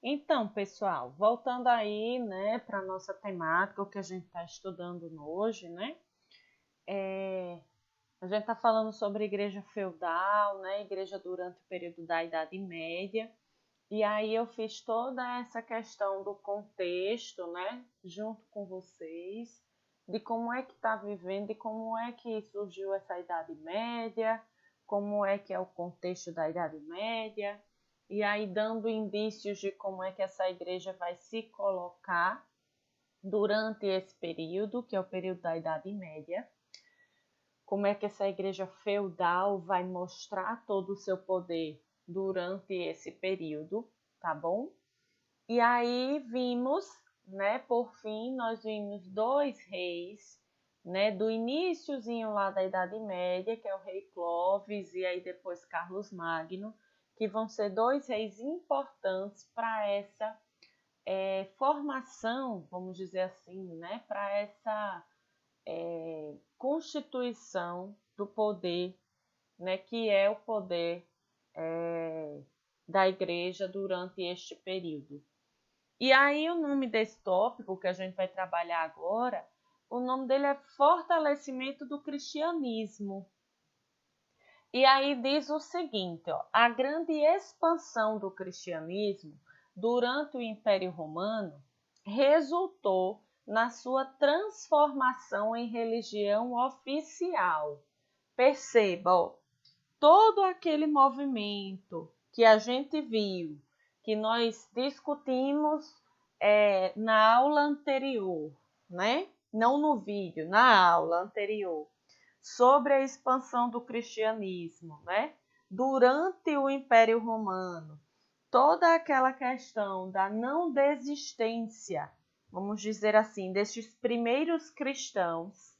Então, pessoal, voltando aí, né, para a nossa temática, o que a gente está estudando hoje, né? A gente está falando sobre igreja feudal, né? Igreja durante o período da Idade Média. E aí eu fiz toda essa questão do contexto, né, junto com vocês, de como é que está vivendo, de como é que surgiu essa Idade Média, como é que é o contexto da Idade Média, e aí dando indícios de como é que essa igreja vai se colocar durante esse período, que é o período da Idade Média, como é que essa igreja feudal vai mostrar todo o seu poder durante esse período, tá bom? E aí vimos, né, por fim, nós vimos dois reis, né, do iniciozinho lá da Idade Média, que é o rei Clovis e aí depois Carlos Magno, que vão ser dois reis importantes para essa formação, vamos dizer assim, né, para essa constituição do poder, né, que é o poder da igreja durante este período. E aí o nome desse tópico que a gente vai trabalhar agora, o nome dele é Fortalecimento do Cristianismo. E aí diz o seguinte, ó, a grande expansão do cristianismo durante o Império Romano resultou na sua transformação em religião oficial. Perceba, ó, todo aquele movimento que a gente viu, que nós discutimos na aula anterior, né? Não no vídeo, na aula anterior, sobre a expansão do cristianismo, né? Durante o Império Romano, toda aquela questão da não desistência, vamos dizer assim, destes primeiros cristãos,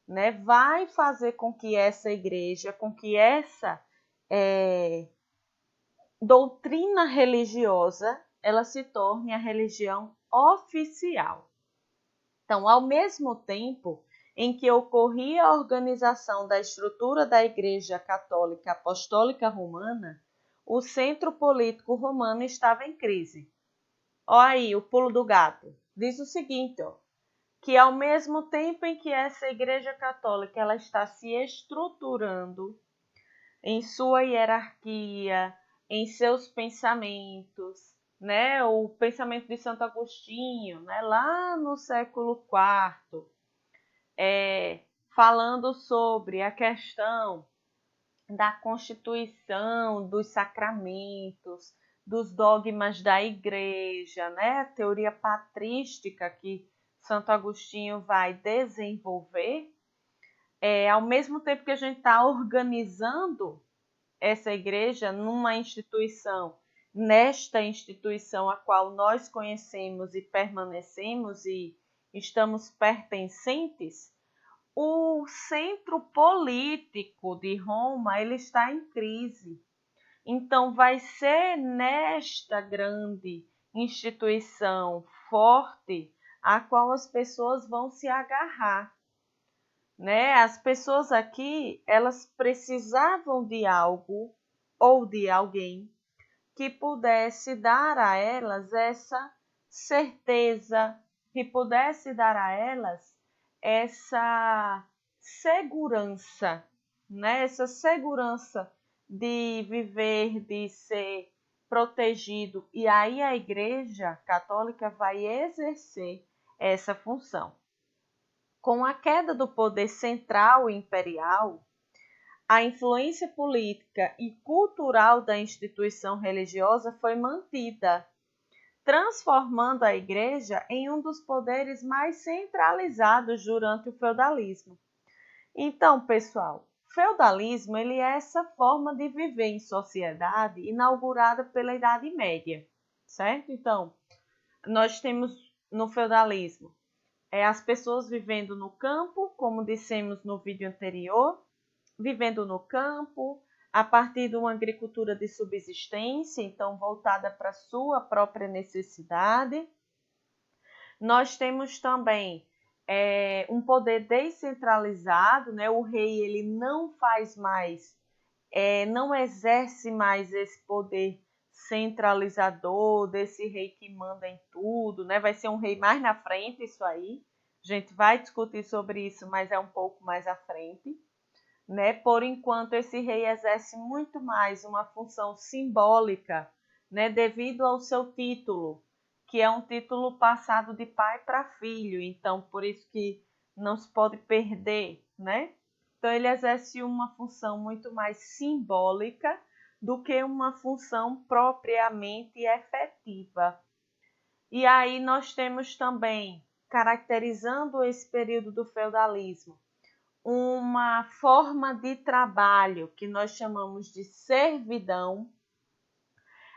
né, vai fazer com que essa igreja, com que essa doutrina religiosa, ela se torne a religião oficial. Então, ao mesmo tempo em que ocorria a organização da estrutura da Igreja Católica Apostólica Romana, o centro político romano estava em crise. Olha aí o pulo do gato. Diz o seguinte, ó, que ao mesmo tempo em que essa Igreja Católica ela está se estruturando em sua hierarquia, em seus pensamentos, né? O pensamento de Santo Agostinho, né? Lá no século IV, falando sobre a questão da constituição, dos sacramentos, dos dogmas da igreja, né? A teoria patrística que Santo Agostinho vai desenvolver, ao mesmo tempo que a gente está organizando essa igreja numa instituição, nesta instituição a qual nós conhecemos e permanecemos e estamos pertencentes, o centro político de Roma ele está em crise. Então, vai ser nesta grande instituição forte a qual as pessoas vão se agarrar, né? As pessoas aqui, elas precisavam de algo ou de alguém que pudesse dar a elas essa certeza, que pudesse dar a elas essa segurança, né? Essa segurança de viver, de ser protegido. E aí a Igreja Católica vai exercer essa função. Com a queda do poder central e imperial, a influência política e cultural da instituição religiosa foi mantida, transformando a Igreja em um dos poderes mais centralizados durante o feudalismo. Então, pessoal, feudalismo ele é essa forma de viver em sociedade inaugurada pela Idade Média, certo? Então, nós temos no feudalismo as pessoas vivendo no campo, como dissemos no vídeo anterior, vivendo no campo, a partir de uma agricultura de subsistência, então voltada para a sua própria necessidade. Nós temos também um poder descentralizado, né? O rei ele não faz mais, não exerce mais esse poder centralizador, desse rei que manda em tudo, né? Vai ser um rei mais na frente, isso aí. A gente vai discutir sobre isso, mas é um pouco mais à frente, né? Por enquanto, esse rei exerce muito mais uma função simbólica, né? Devido ao seu título, que é um título passado de pai para filho, então por isso que não se pode perder, né? Então ele exerce uma função muito mais simbólica do que uma função propriamente efetiva. E aí nós temos também, caracterizando esse período do feudalismo, uma forma de trabalho que nós chamamos de servidão.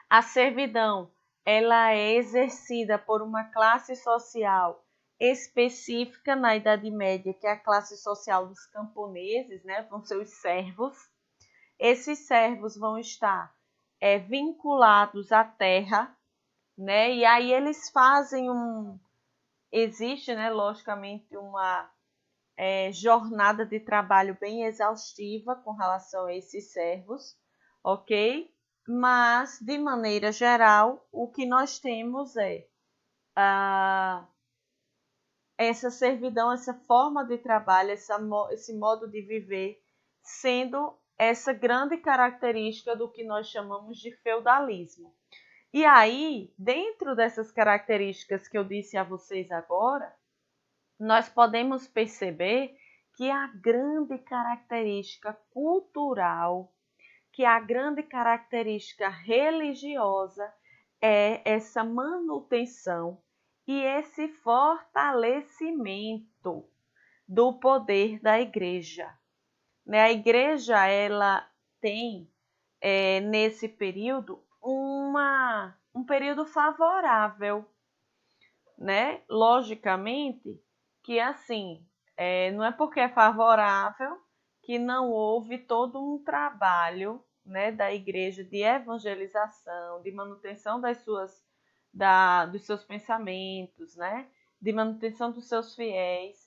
A servidão, ela é exercida por uma classe social específica na Idade Média, que é a classe social dos camponeses, né? Vão ser os servos. Esses servos vão estar vinculados à terra, né? E aí eles fazem existe, né, logicamente, uma jornada de trabalho bem exaustiva com relação a esses servos, ok? Mas, de maneira geral, o que nós temos é essa servidão, essa forma de trabalho, esse modo de viver, sendo essa grande característica do que nós chamamos de feudalismo. E aí, dentro dessas características que eu disse a vocês agora, nós podemos perceber que a grande característica cultural, que a grande característica religiosa é essa manutenção e esse fortalecimento do poder da igreja. A igreja, ela tem, nesse período, um período favorável, né? Logicamente que, assim, não é porque é favorável que não houve todo um trabalho, né, da igreja de evangelização, de manutenção dos seus pensamentos, né, de manutenção dos seus fiéis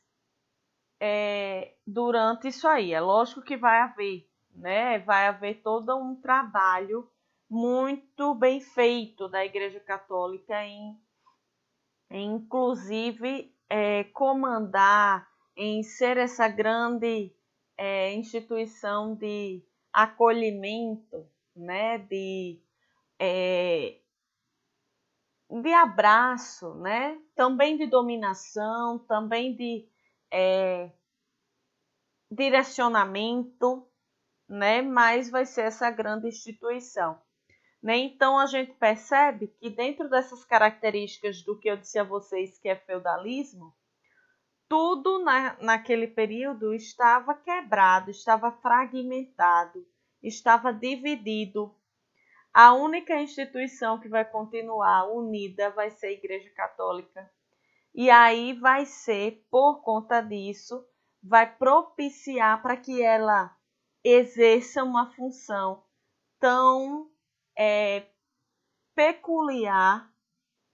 durante isso aí. É lógico que vai haver, né, vai haver todo um trabalho muito bem feito da Igreja Católica inclusive comandar, em ser essa grande instituição de acolhimento, né, de abraço, né, também de dominação, também de direcionamento, né, mas vai ser essa grande instituição. Né? Então, a gente percebe que dentro dessas características do que eu disse a vocês que é feudalismo, tudo naquele período estava quebrado, estava fragmentado, estava dividido. A única instituição que vai continuar unida vai ser a Igreja Católica. E aí vai ser, por conta disso, vai propiciar para que ela exerça uma função tão peculiar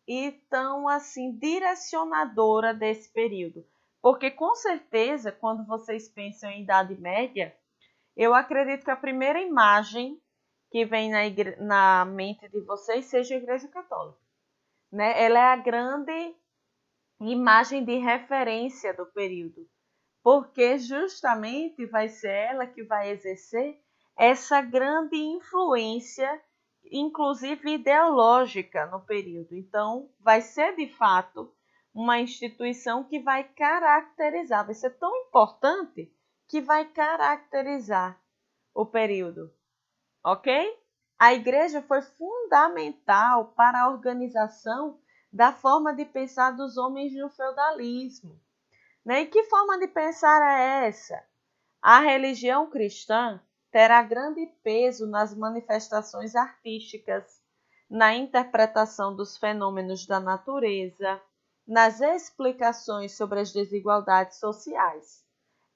e tão assim direcionadora desse período. Porque com certeza, quando vocês pensam em Idade Média, eu acredito que a primeira imagem que vem na mente de vocês seja a Igreja Católica. Né? Ela é a grande imagem de referência do período, porque justamente vai ser ela que vai exercer essa grande influência, inclusive ideológica, no período. Então, vai ser de fato uma instituição que vai caracterizar, vai ser tão importante que vai caracterizar o período, ok? A igreja foi fundamental para a organização da forma de pensar dos homens no feudalismo. Né? E que forma de pensar é essa? A religião cristã terá grande peso nas manifestações artísticas, na interpretação dos fenômenos da natureza, nas explicações sobre as desigualdades sociais.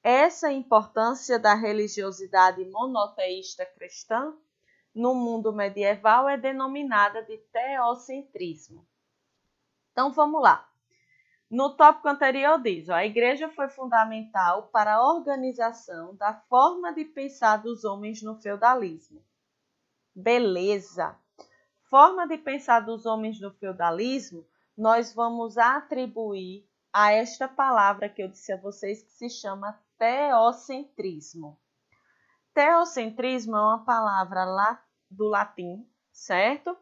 Essa importância da religiosidade monoteísta cristã no mundo medieval é denominada de teocentrismo. Então vamos lá. No tópico anterior diz, a igreja foi fundamental para a organização da forma de pensar dos homens no feudalismo. Beleza. forma de pensar dos homens no feudalismo, nós vamos atribuir a esta palavra que eu disse a vocês, que se chama teocentrismo. Teocentrismo é uma palavra do latim, certo?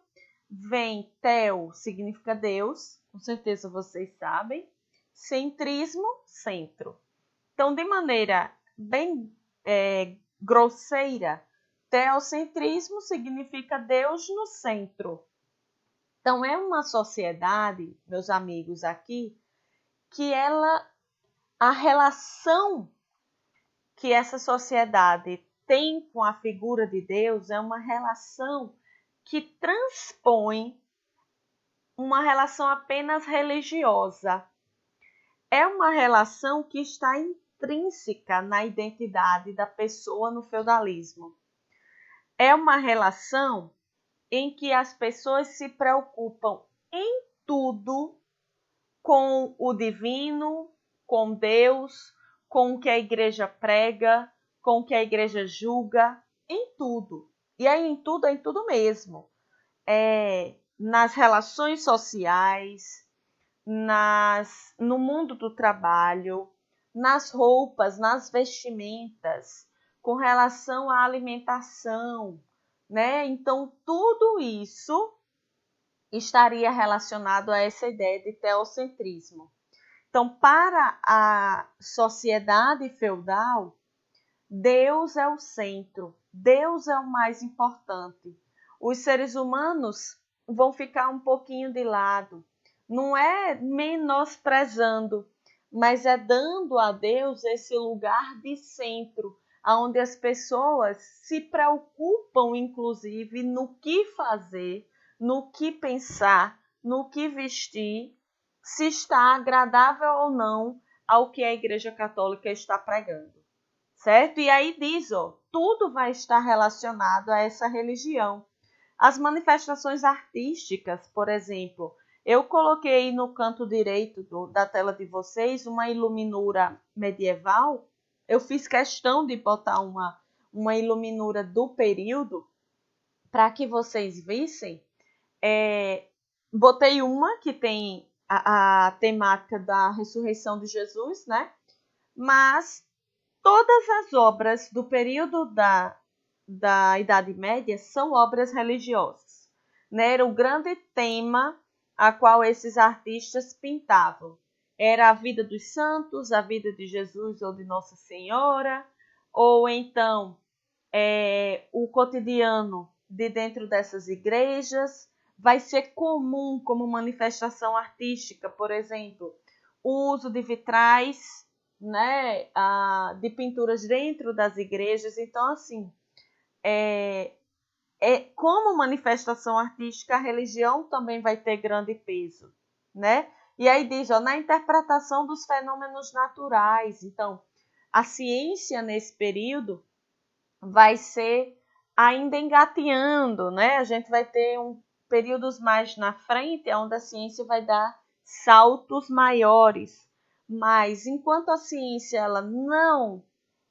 Vem teo, significa Deus, com certeza vocês sabem. Centrismo, centro. Então, de maneira bem grosseira, teocentrismo significa Deus no centro. Então, é uma sociedade, meus amigos, aqui, que a relação que essa sociedade tem com a figura de Deus é uma relação que transpõe uma relação apenas religiosa. É uma relação que está intrínseca na identidade da pessoa no feudalismo. É uma relação em que as pessoas se preocupam em tudo com o divino, com Deus, com o que a igreja prega, com o que a igreja julga, em tudo. E aí em tudo mesmo. Nas relações sociais, no mundo do trabalho, nas roupas, nas vestimentas, com relação à alimentação, né? Então, tudo isso estaria relacionado a essa ideia de teocentrismo. Então, para a sociedade feudal, Deus é o centro, Deus é o mais importante. Os seres humanos vão ficar um pouquinho de lado. Não é menosprezando, mas é dando a Deus esse lugar de centro, onde as pessoas se preocupam, inclusive, no que fazer, no que pensar, no que vestir, se está agradável ou não ao que a Igreja Católica está pregando. Certo? E aí diz, tudo vai estar relacionado a essa religião. As manifestações artísticas, por exemplo, eu coloquei no canto direito da tela de vocês uma iluminura medieval. Eu fiz questão de botar uma iluminura do período para que vocês vissem. Botei uma que tem a temática da ressurreição de Jesus, né? Mas todas as obras do período da Idade Média são obras religiosas. Né? Era o grande tema a qual esses artistas pintavam. Era a vida dos santos, a vida de Jesus ou de Nossa Senhora, ou então o cotidiano de dentro dessas igrejas. Vai ser comum como manifestação artística, por exemplo, o uso de vitrais, né, de pinturas dentro das igrejas. Então, assim, como manifestação artística, a religião também vai ter grande peso, né? E aí diz, na interpretação dos fenômenos naturais. Então, a ciência nesse período vai ser ainda engateando, né? A gente vai ter períodos mais na frente, onde a ciência vai dar saltos maiores. Mas enquanto a ciência ela não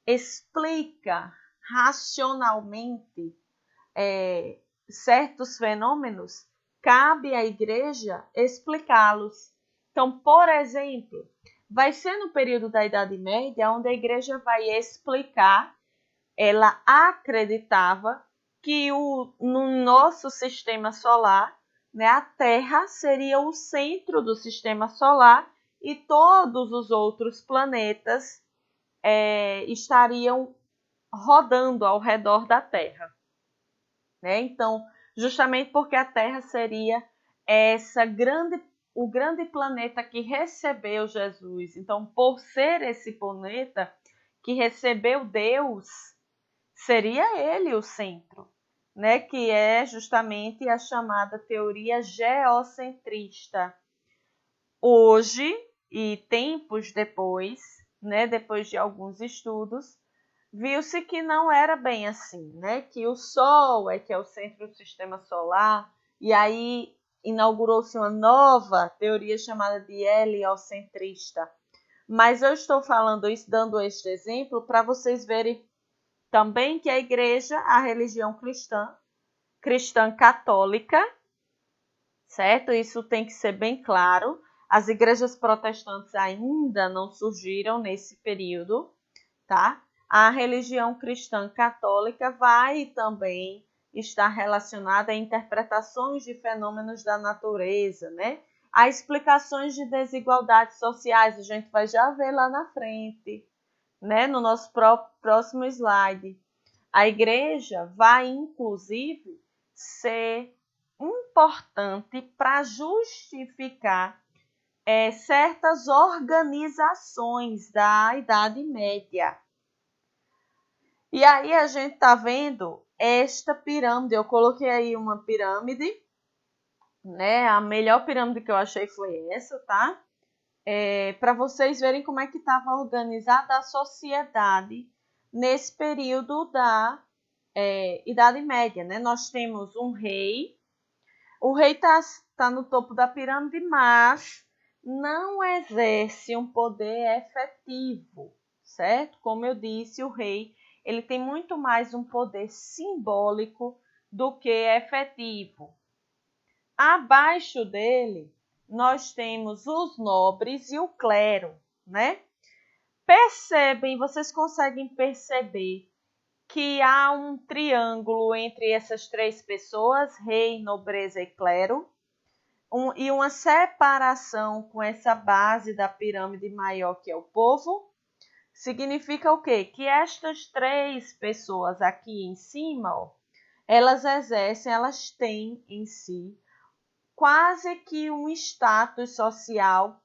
explica racionalmente certos fenômenos, cabe à igreja explicá-los. Então, por exemplo, vai ser no período da Idade Média onde a igreja vai explicar. Ela acreditava que no nosso sistema solar, né, a Terra seria o centro do sistema solar e todos os outros planetas estariam rodando ao redor da Terra. Né? Então, justamente porque a Terra seria o grande planeta que recebeu Jesus. Então, por ser esse planeta que recebeu Deus, seria ele o centro, né? Que é justamente a chamada teoria geocentrista. Hoje, e tempos depois, né, depois de alguns estudos, viu-se que não era bem assim, né? Que o Sol que é o centro do sistema solar, e aí inaugurou-se uma nova teoria chamada de heliocentrista. Mas eu estou falando isso, dando este exemplo, para vocês verem também que a igreja, a religião cristã católica, certo? Isso tem que ser bem claro. As igrejas protestantes ainda não surgiram nesse período, tá? A religião cristã católica vai também estar relacionada a interpretações de fenômenos da natureza, né? A explicações de desigualdades sociais, a gente vai já ver lá na frente, né? No nosso próximo slide. A igreja vai, inclusive, ser importante para justificar certas organizações da Idade Média. E aí a gente está vendo esta pirâmide. Eu coloquei aí uma pirâmide, né? A melhor pirâmide que eu achei foi essa, tá? Para vocês verem como é que estava organizada a sociedade nesse período da Idade Média, né? Nós temos um rei. O rei tá no topo da pirâmide, mas não exerce um poder efetivo, certo? Como eu disse, o rei ele tem muito mais um poder simbólico do que efetivo. Abaixo dele, nós temos os nobres e o clero, né? Vocês conseguem perceber que há um triângulo entre essas três pessoas, rei, nobreza e clero, e uma separação com essa base da pirâmide maior que é o povo. Significa o quê? Que estas três pessoas aqui em cima, ó, elas têm em si quase que um status social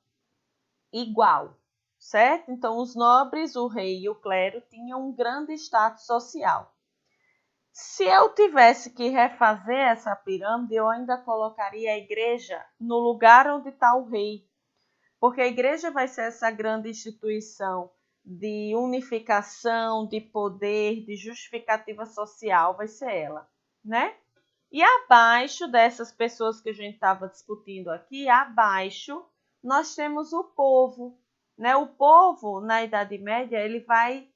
igual, certo? Então, os nobres, o rei e o clero tinham um grande status social. Se eu tivesse que refazer essa pirâmide, eu ainda colocaria a igreja no lugar onde está o rei, porque a igreja vai ser essa grande instituição de unificação, de poder, de justificativa social, vai ser ela, né? E abaixo dessas pessoas que a gente estava discutindo aqui, abaixo, nós temos o povo, né? O povo, na Idade Média, ele vai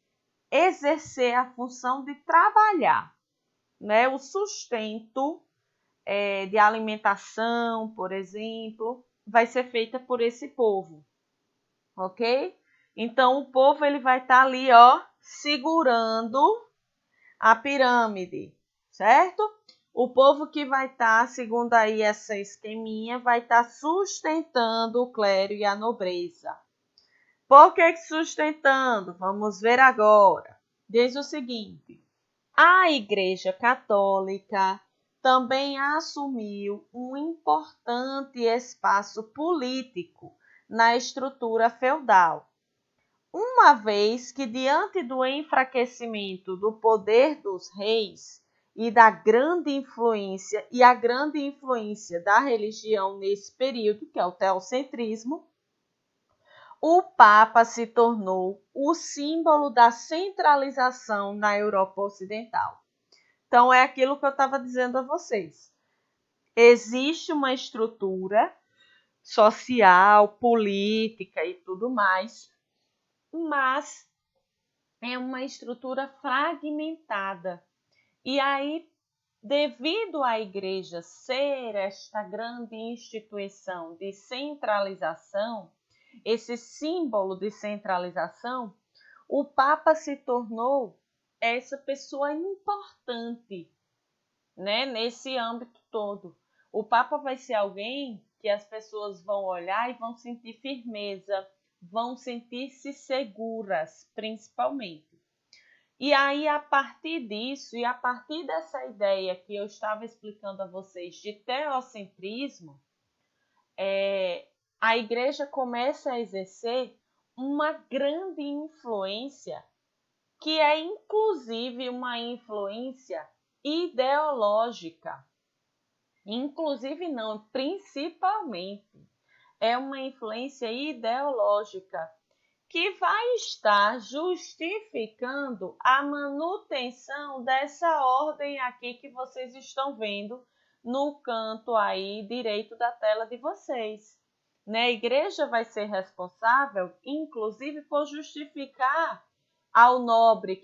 exercer a função de trabalhar, né? O sustento de alimentação, por exemplo, vai ser feita por esse povo, ok? Então, o povo ele vai estar ali, ó, segurando a pirâmide, certo? O povo que vai estar, segundo aí essa esqueminha, vai estar sustentando o clero e a nobreza. Por que sustentando? Vamos ver agora. Diz o seguinte: a Igreja Católica também assumiu um importante espaço político na estrutura feudal, uma vez que, diante do enfraquecimento do poder dos reis e a grande influência da religião nesse período, que é o teocentrismo, o Papa se tornou o símbolo da centralização na Europa Ocidental. Então, é aquilo que eu estava dizendo a vocês. Existe uma estrutura social, política e tudo mais, mas é uma estrutura fragmentada. E aí, devido à igreja ser esta grande instituição de centralização, esse símbolo de centralização, o Papa se tornou essa pessoa importante, né, nesse âmbito todo. O Papa vai ser alguém que as pessoas vão olhar e vão sentir firmeza, vão sentir-se seguras, principalmente. E aí, a partir disso, e a partir dessa ideia que eu estava explicando a vocês de teocentrismo, a igreja começa a exercer uma grande influência, que é inclusive uma influência ideológica. Inclusive não, principalmente. É uma influência ideológica que vai estar justificando a manutenção dessa ordem aqui que vocês estão vendo no canto aí direito da tela de vocês. Né? A igreja vai ser responsável, inclusive, por justificar ao nobre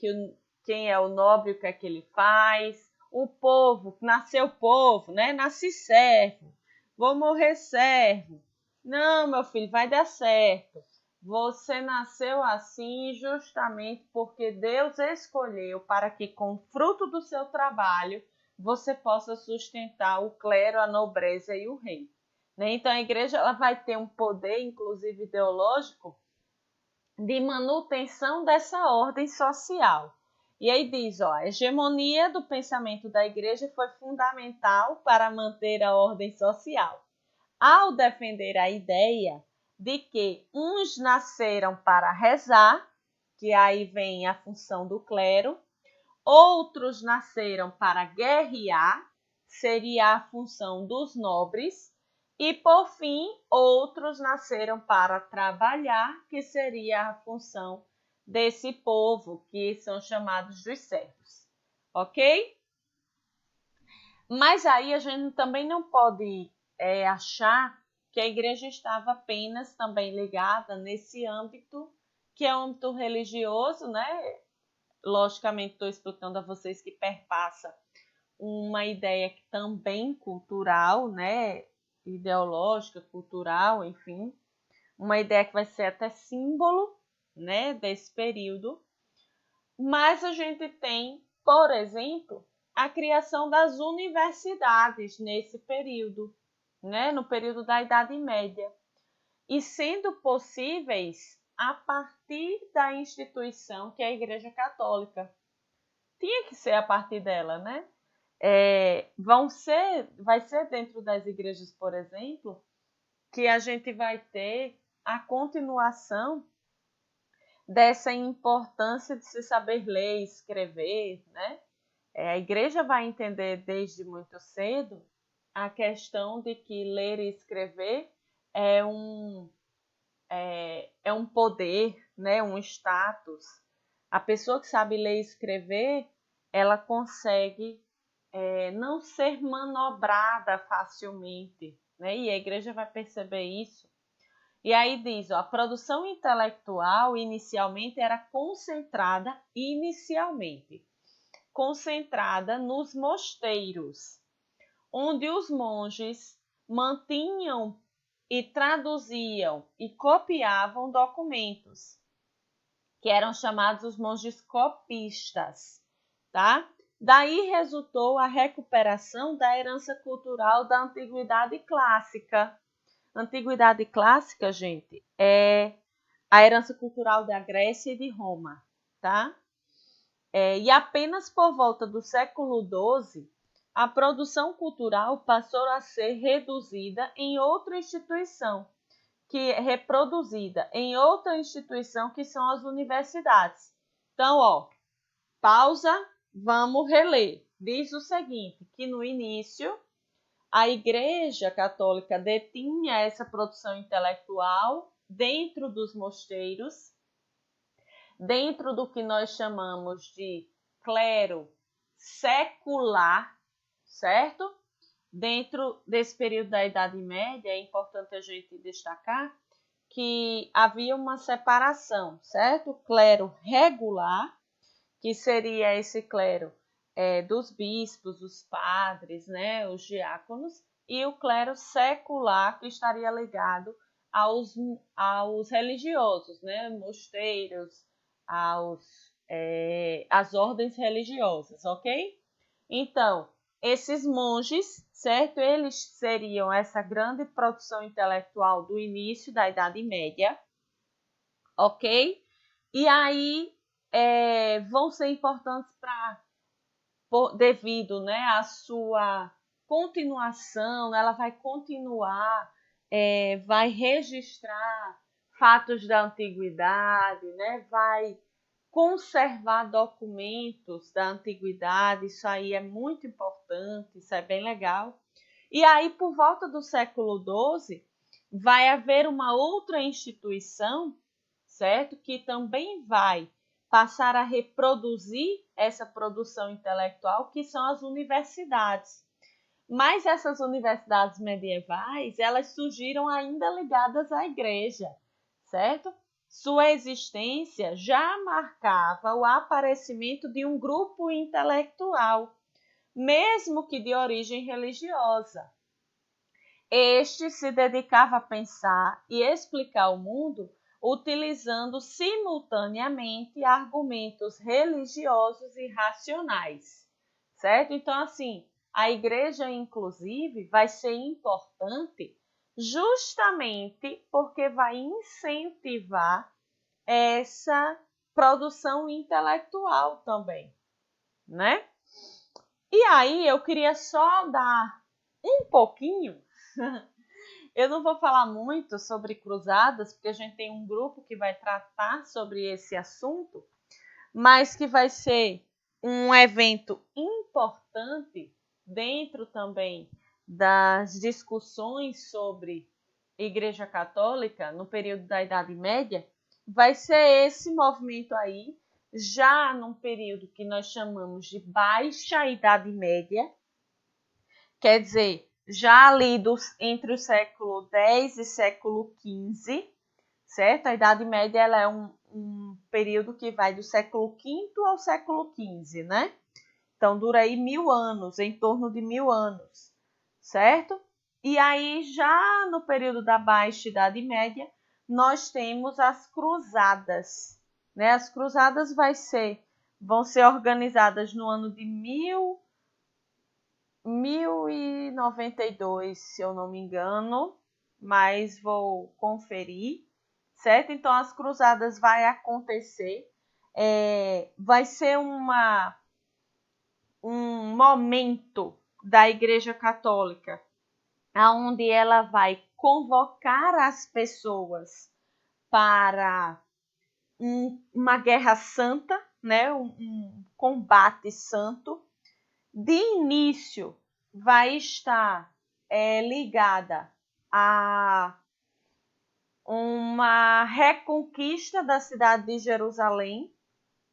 quem é o nobre, o que é que ele faz, o povo, nasceu povo, né? Nasce servo. vou morrer servo. Não, meu filho, vai dar certo. Você nasceu assim justamente porque Deus escolheu para que, com o fruto do seu trabalho, você possa sustentar o clero, a nobreza e o rei. Né? Então, a igreja ela vai ter um poder, inclusive ideológico, de manutenção dessa ordem social. E aí diz, ó, a hegemonia do pensamento da igreja foi fundamental para manter a ordem social, ao defender a ideia de que uns nasceram para rezar, que aí vem a função do clero, outros nasceram para guerrear, seria a função dos nobres, e por fim, outros nasceram para trabalhar, que seria a função desse povo, que são chamados dos servos. Ok? Mas aí a gente também não pode achar que a igreja estava apenas também ligada nesse âmbito, que é o âmbito religioso, né? Logicamente, estou explicando a vocês que perpassa uma ideia que também cultural, né? Ideológica, cultural, enfim. Uma ideia que vai ser até símbolo, né? Desse período. Mas a gente tem, por exemplo, a criação das universidades nesse período, né? No período da Idade Média. E sendo possíveis a partir da instituição que é a Igreja Católica. Tinha que ser a partir dela, né? Vai ser dentro das igrejas, por exemplo, que a gente vai ter a continuação dessa importância de se saber ler e escrever, né? A igreja vai entender desde muito cedo a questão de que ler e escrever é um poder, né? Um status. A pessoa que sabe ler e escrever, ela consegue não ser manobrada facilmente, né? E a igreja vai perceber isso. E aí diz, ó, a produção intelectual inicialmente era concentrada nos mosteiros, onde os monges mantinham e traduziam e copiavam documentos, que eram chamados os monges copistas, tá? Daí resultou a recuperação da herança cultural da Antiguidade Clássica. Antiguidade Clássica, gente, é a herança cultural da Grécia e de Roma, tá? E apenas por volta do século XII, a produção cultural passou a ser reduzida em outra instituição, que é reproduzida em outra instituição, que são as universidades. Então, ó, pausa, vamos reler. Diz o seguinte, que no início a Igreja Católica detinha essa produção intelectual dentro dos mosteiros, dentro do que nós chamamos de clero secular, certo? Dentro desse período da Idade Média, é importante a gente destacar que havia uma separação, certo? O clero regular, que seria esse clero dos bispos, os padres, né, os diáconos, e o clero secular, que estaria ligado aos religiosos, né, mosteiros, às ordens religiosas, ok? Então, esses monges, certo? Eles seriam essa grande produção intelectual do início da Idade Média, ok? E aí vão ser importantes devido, né, à sua continuação, ela vai continuar, vai registrar fatos da antiguidade, né, vai conservar documentos da antiguidade, isso aí é muito importante, isso é bem legal. E aí, por volta do século XII, vai haver uma outra instituição, certo? Que também vai passar a reproduzir essa produção intelectual, que são as universidades. Mas essas universidades medievais, elas surgiram ainda ligadas à igreja, certo? Sua existência já marcava o aparecimento de um grupo intelectual, mesmo que de origem religiosa. Este se dedicava a pensar e explicar o mundo utilizando simultaneamente argumentos religiosos e racionais, certo? Então, assim, a igreja, inclusive, vai ser importante justamente porque vai incentivar essa produção intelectual também, né? E aí eu queria só dar um pouquinho. Eu não vou falar muito sobre cruzadas, porque a gente tem um grupo que vai tratar sobre esse assunto, mas que vai ser um evento importante dentro também das discussões sobre Igreja Católica no período da Idade Média, vai ser esse movimento aí, já num período que nós chamamos de Baixa Idade Média, quer dizer, já ali entre o século X e século XV, certo? A Idade Média ela é um período que vai do século V ao século XV, né? Então, dura aí 1000 anos, em torno de 1000 anos, certo? E aí, já no período da Baixa Idade Média, nós temos as cruzadas, né? As cruzadas vão ser organizadas no ano de 1092, se eu não me engano, mas vou conferir, certo? Então, as cruzadas vai acontecer, vai ser um momento da Igreja Católica, onde ela vai convocar as pessoas para uma guerra santa, né? Um combate santo. De início, vai estar ligada a uma reconquista da cidade de Jerusalém,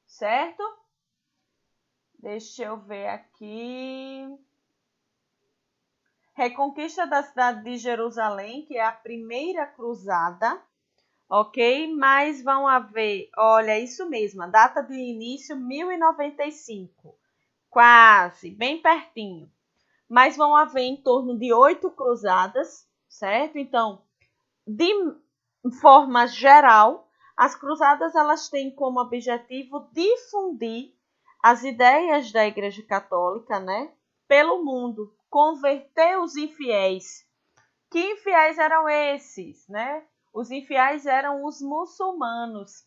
certo? Deixa eu ver aqui. Reconquista da cidade de Jerusalém, que é a primeira cruzada, ok? Mas vão haver, olha, isso mesmo, a data de início 1095, quase, bem pertinho. Mas vão haver em torno de 8 cruzadas, certo? Então, de forma geral, as cruzadas elas têm como objetivo difundir as ideias da Igreja Católica, né, pelo mundo, converter os infiéis. Que infiéis eram esses, né? Os infiéis eram os muçulmanos,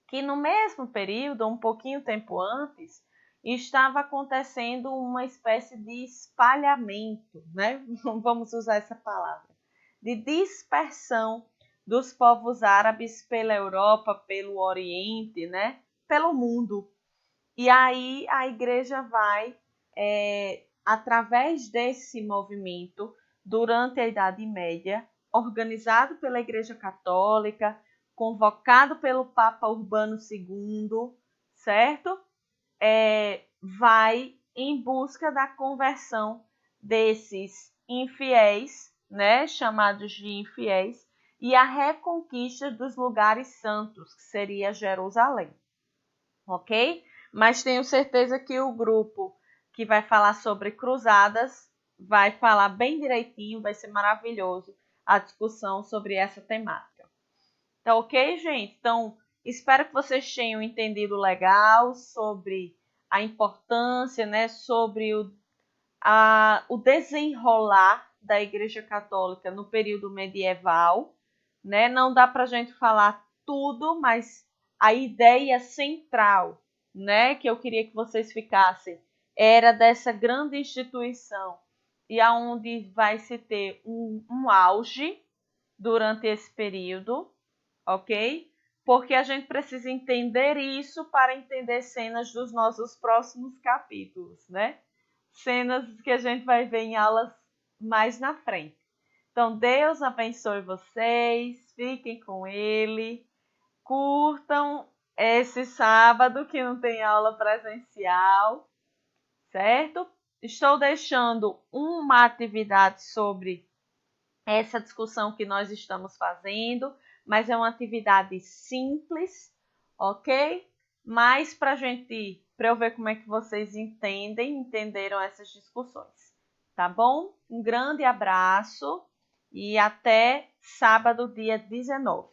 que no mesmo período, um pouquinho tempo antes, estava acontecendo uma espécie de espalhamento, né? Vamos usar essa palavra, de dispersão dos povos árabes pela Europa, pelo Oriente, né? Pelo mundo. E aí a igreja vai, através desse movimento, durante a Idade Média, organizado pela Igreja Católica, convocado pelo Papa Urbano II, certo? Vai em busca da conversão desses infiéis, né, chamados de infiéis, e a reconquista dos lugares santos, que seria Jerusalém, ok? Mas tenho certeza que o grupo que vai falar sobre cruzadas vai falar bem direitinho, vai ser maravilhoso a discussão sobre essa temática. Tá ok, gente? Então, espero que vocês tenham entendido legal sobre a importância, né, sobre o desenrolar da Igreja Católica no período medieval, né? Não dá para a gente falar tudo, mas a ideia central, né, que eu queria que vocês ficassem, era dessa grande instituição e aonde vai se ter um auge durante esse período, ok? Porque a gente precisa entender isso para entender cenas dos nossos próximos capítulos, né? Cenas que a gente vai ver em aulas mais na frente. Então, Deus abençoe vocês, fiquem com Ele, curtam esse sábado que não tem aula presencial, certo? Estou deixando uma atividade sobre essa discussão que nós estamos fazendo, mas é uma atividade simples, ok? Mas para eu ver como é que vocês entenderam essas discussões. tá bom? Um grande abraço e até sábado, dia 19.